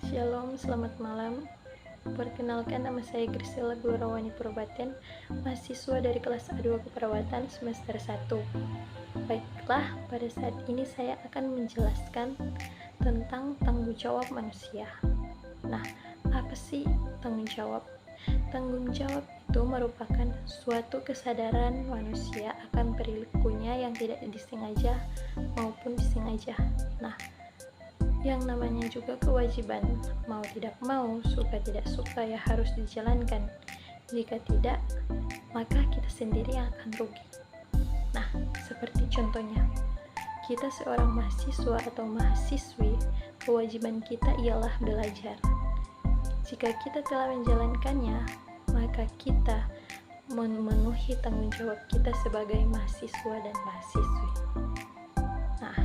Shalom, selamat malam. Perkenalkan, nama saya Grisela Glorawani Purbaten, mahasiswa dari kelas A2 Keperawatan semester 1. Baiklah, pada saat ini saya akan menjelaskan tentang tanggung jawab manusia. Nah, apa sih tanggung jawab? Tanggung jawab itu merupakan suatu kesadaran manusia akan perilakunya yang tidak disengaja maupun disengaja. Nah, yang namanya juga kewajiban, mau tidak mau, suka tidak suka, ya harus dijalankan. Jika tidak, maka kita sendiri yang akan rugi. Nah, seperti contohnya, kita seorang mahasiswa atau mahasiswi, kewajiban kita ialah belajar. Jika kita telah menjalankannya, maka kita memenuhi tanggung jawab kita sebagai mahasiswa dan mahasiswi. Nah,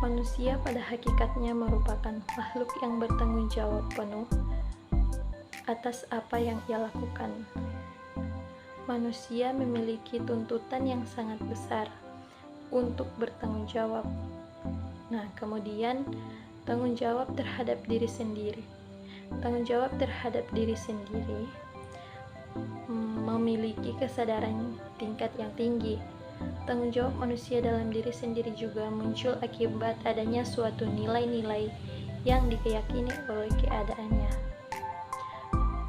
manusia pada hakikatnya merupakan makhluk yang bertanggung jawab penuh atas apa yang ia lakukan. Manusia memiliki tuntutan yang sangat besar untuk bertanggung jawab. Nah, kemudian tanggung jawab terhadap diri sendiri. Tanggung jawab terhadap diri sendiri memiliki kesadaran tingkat yang tinggi. Tanggung jawab manusia dalam diri sendiri juga muncul akibat adanya suatu nilai-nilai yang diyakini oleh keadaannya.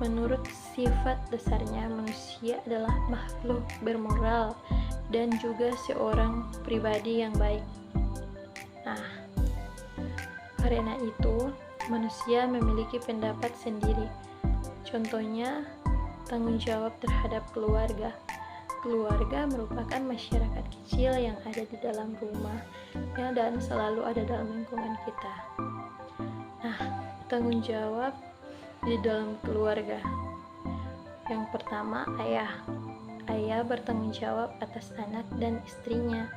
Menurut sifat dasarnya, manusia adalah makhluk bermoral dan juga seorang pribadi yang baik. Nah, karena itu manusia memiliki pendapat sendiri. Contohnya, tanggung jawab terhadap keluarga. Keluarga merupakan masyarakat kecil yang ada di dalam rumah ya, dan selalu ada dalam lingkungan kita. Nah, tanggung jawab di dalam keluarga. Yang pertama, ayah. Ayah bertanggung jawab atas anak dan istrinya.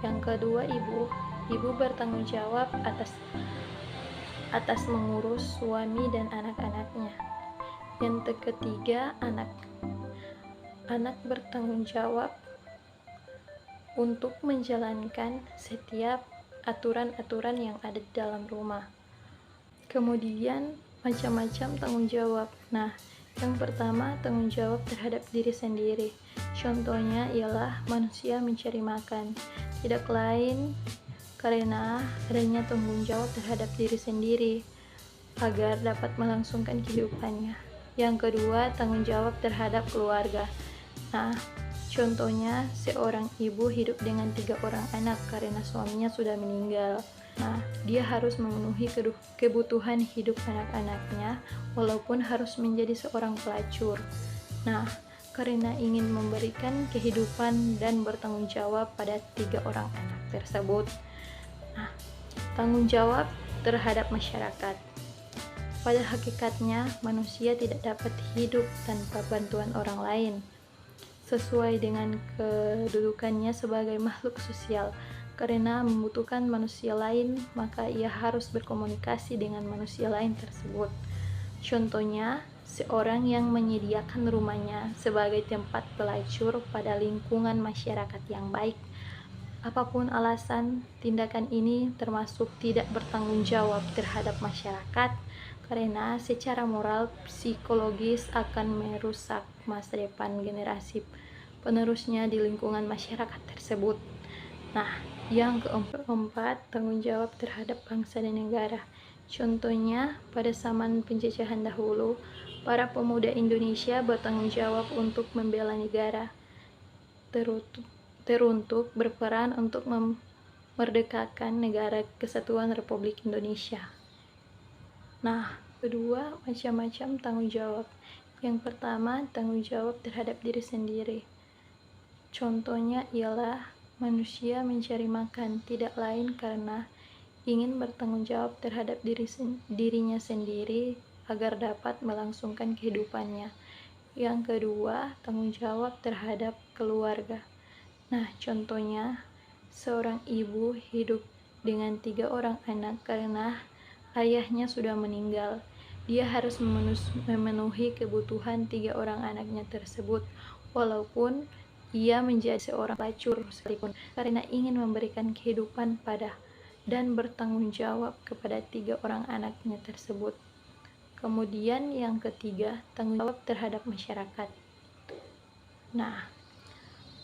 Yang kedua, ibu. Ibu bertanggung jawab atas mengurus suami dan anak-anaknya. Yang ketiga, anak. Anak bertanggung jawab untuk menjalankan setiap aturan-aturan yang ada di dalam rumah. Kemudian macam-macam tanggung jawab. Nah, yang pertama, tanggung jawab terhadap diri sendiri. Contohnya ialah manusia mencari makan. Tidak lain karena adanya tanggung jawab terhadap diri sendiri agar dapat melangsungkan kehidupannya. Yang kedua, tanggung jawab terhadap keluarga. Nah, contohnya seorang ibu hidup dengan 3 orang anak karena suaminya sudah meninggal. Nah, dia harus memenuhi kebutuhan hidup anak-anaknya walaupun harus menjadi seorang pelacur. Nah, karena ingin memberikan kehidupan dan bertanggung jawab pada 3 orang anak tersebut. Nah, tanggung jawab terhadap masyarakat. Pada hakikatnya, manusia tidak dapat hidup tanpa bantuan orang lain. Sesuai dengan kedudukannya sebagai makhluk sosial, karena membutuhkan manusia lain, maka ia harus berkomunikasi dengan manusia lain tersebut. Contohnya, seorang yang menyediakan rumahnya sebagai tempat pelacur pada lingkungan masyarakat yang baik. Apapun alasan, tindakan ini termasuk tidak bertanggung jawab terhadap masyarakat karena secara moral psikologis akan merusak masa depan generasi penerusnya di lingkungan masyarakat tersebut. Nah, yang keempat, tanggung jawab terhadap bangsa dan negara. Contohnya, pada zaman penjajahan dahulu, para pemuda Indonesia bertanggung jawab untuk membela negara, teruntuk berperan untuk memerdekakan negara kesatuan Republik Indonesia. Nah, kedua, macam-macam tanggung jawab. Yang pertama, tanggung jawab terhadap diri sendiri. Contohnya ialah manusia mencari makan, tidak lain karena ingin bertanggung jawab terhadap dirinya sendiri agar dapat melangsungkan kehidupannya. Yang kedua, tanggung jawab terhadap keluarga. Nah, contohnya seorang ibu hidup dengan 3 orang anak karena ayahnya sudah meninggal. Dia harus memenuhi kebutuhan 3 orang anaknya tersebut, walaupun ia menjadi seorang pelacur sekalipun, karena ingin memberikan kehidupan pada dan bertanggung jawab kepada 3 orang anaknya tersebut. Kemudian yang ketiga, tanggung jawab terhadap masyarakat. Nah,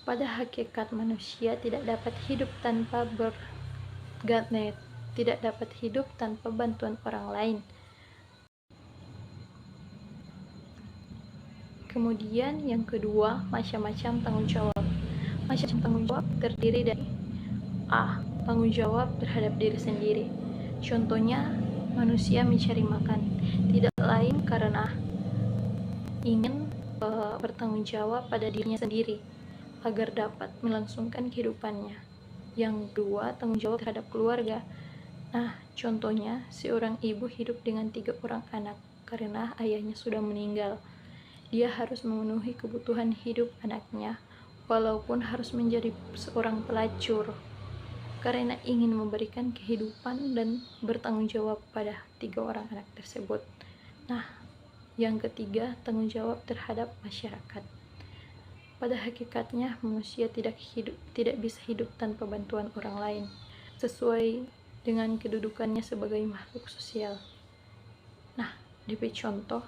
pada hakikat manusia tidak dapat hidup tanpa tidak dapat hidup tanpa bantuan orang lain. Kemudian yang kedua, macam-macam tanggung jawab. Macam-macam tanggung jawab terdiri dari A. Tanggung jawab terhadap diri sendiri. Contohnya, manusia mencari makan, tidak lain karena ingin bertanggung jawab pada dirinya sendiri agar dapat melangsungkan kehidupannya. Yang kedua, tanggung jawab terhadap keluarga. Nah, contohnya, seorang ibu hidup dengan 3 orang anak karena ayahnya sudah meninggal. Dia harus memenuhi kebutuhan hidup anaknya, walaupun harus menjadi seorang pelacur, karena ingin memberikan kehidupan dan bertanggung jawab pada 3 orang anak tersebut. Nah, yang ketiga, tanggung jawab terhadap masyarakat. Pada hakikatnya, manusia tidak bisa hidup tanpa bantuan orang lain, sesuai dengan kedudukannya sebagai makhluk sosial. Nah, DP contoh,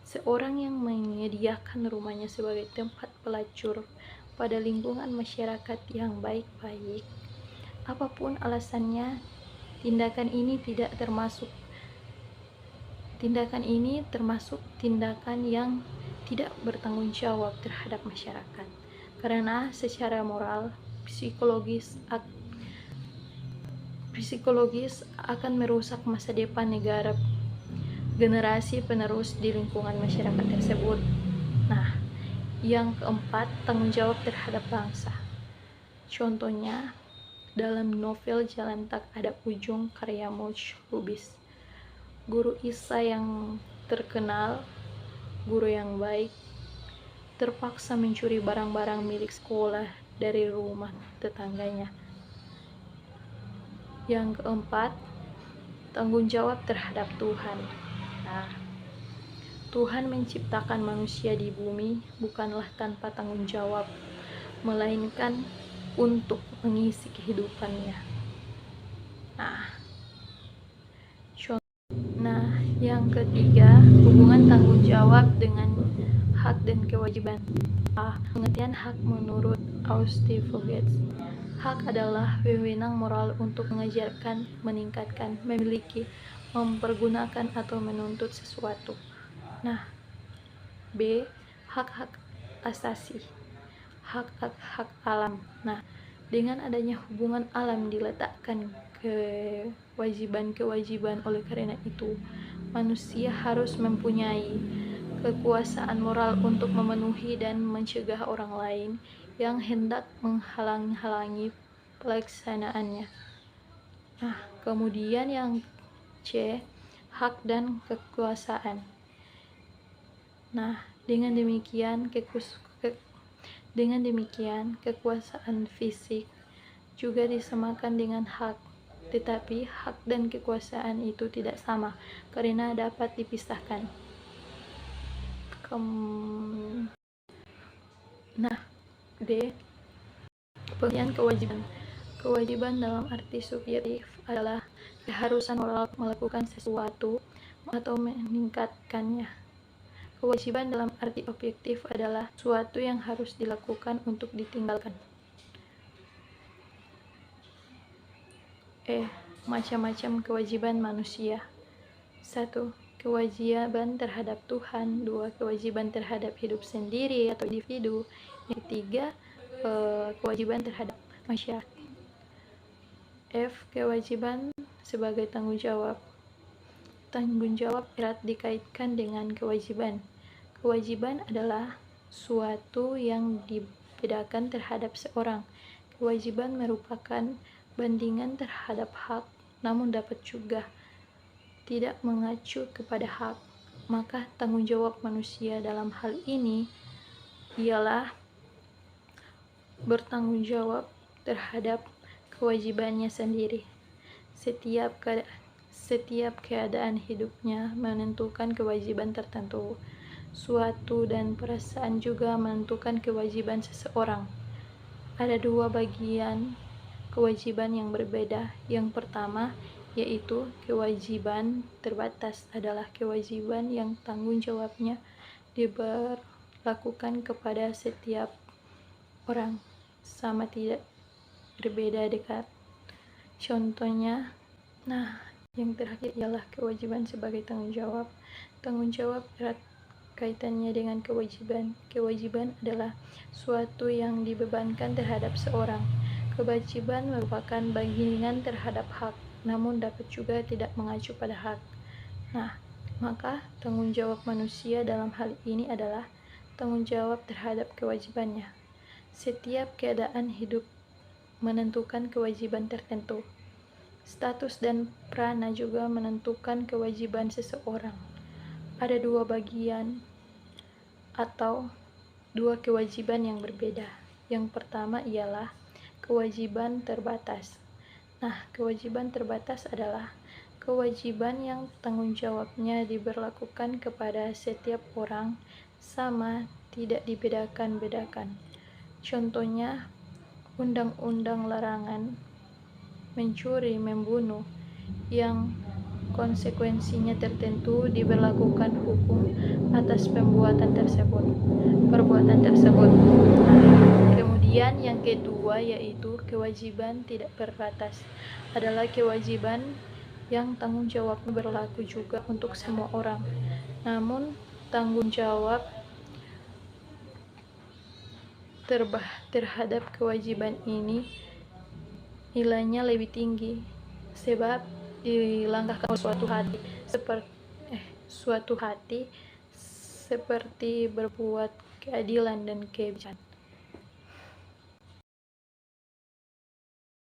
seorang yang menyediakan rumahnya sebagai tempat pelacur pada lingkungan masyarakat yang baik-baik, apapun alasannya, tindakan ini termasuk tindakan yang tidak bertanggung jawab terhadap masyarakat, karena secara moral, psikologis akan merusak masa depan negara generasi penerus di lingkungan masyarakat tersebut. Nah, yang keempat, tanggung jawab terhadap bangsa. Contohnya, dalam novel Jalan Tak Ada Ujung karya Moch Lubis, guru ISA yang terkenal, guru yang baik, terpaksa mencuri barang-barang milik sekolah dari rumah tetangganya. Yang keempat, tanggung jawab terhadap Tuhan. Nah, Tuhan menciptakan manusia di bumi bukanlah tanpa tanggung jawab, melainkan untuk mengisi kehidupannya. Yang ketiga, hubungan tanggung jawab dengan hak dan kewajiban. Pengertian hak menurut Auguste Foguet. Hak adalah wewenang moral untuk mengajarkan, meningkatkan, memiliki, mempergunakan atau menuntut sesuatu. Nah, B. Hak-hak asasi, hak-hak alam. Nah, dengan adanya hubungan alam diletakkan kewajiban-kewajiban, oleh karena itu manusia harus mempunyai kekuasaan moral untuk memenuhi dan mencegah orang lain yang hendak menghalang-halangi pelaksanaannya. Nah, kemudian yang C, hak dan kekuasaan. Nah, dengan demikian kekuasaan fisik juga disamakan dengan hak, tetapi hak dan kekuasaan itu tidak sama karena dapat dipisahkan. Nah, D. Pengertian kewajiban. Kewajiban dalam arti subjektif adalah keharusan moral melakukan sesuatu atau meningkatkannya. Kewajiban dalam arti objektif adalah sesuatu yang harus dilakukan untuk ditinggalkan. Macam-macam kewajiban manusia. 1. Kewajiban terhadap Tuhan. 2. Kewajiban terhadap hidup sendiri atau individu. Yang ketiga, kewajiban terhadap masyarakat. F. Kewajiban sebagai tanggung jawab. Tanggung jawab erat dikaitkan dengan kewajiban. Kewajiban adalah suatu yang dibedakan terhadap seorang. Kewajiban merupakan bandingan terhadap hak, namun dapat juga tidak mengacu kepada hak. Maka tanggung jawab manusia dalam hal ini ialah bertanggung jawab terhadap kewajibannya sendiri. Setiap keadaan hidupnya menentukan kewajiban tertentu. Suatu dan perasaan juga menentukan kewajiban seseorang. Ada dua bagian kewajiban yang berbeda. Yang pertama yaitu kewajiban terbatas adalah kewajiban yang tanggung jawabnya diberlakukan kepada setiap orang sama tidak berbeda dekat. Contohnya, yang terakhir ialah kewajiban sebagai tanggung jawab. Tanggung jawab erat kaitannya dengan kewajiban. Kewajiban adalah suatu yang dibebankan terhadap seorang. Kewajiban merupakan bagian terhadap hak, namun dapat juga tidak mengacu pada hak. Maka tanggung jawab manusia dalam hal ini adalah tanggung jawab terhadap kewajibannya. Setiap keadaan hidup menentukan kewajiban tertentu. Status dan prana juga menentukan kewajiban seseorang. Ada dua bagian atau dua kewajiban yang berbeda. Yang pertama ialah kewajiban terbatas. Kewajiban terbatas adalah kewajiban yang tanggung jawabnya diberlakukan kepada setiap orang sama, tidak dibedakan-bedakan. Contohnya, undang-undang larangan mencuri, membunuh, yang konsekuensinya tertentu diberlakukan hukum atas perbuatan tersebut. Kemudian yang kedua yaitu kewajiban tidak berbatas adalah kewajiban yang tanggung jawabnya berlaku juga untuk semua orang. Namun tanggung jawab terhadap kewajiban ini nilainya lebih tinggi sebab dilangkahkan oleh suatu hati seperti berbuat keadilan dan kebijakan.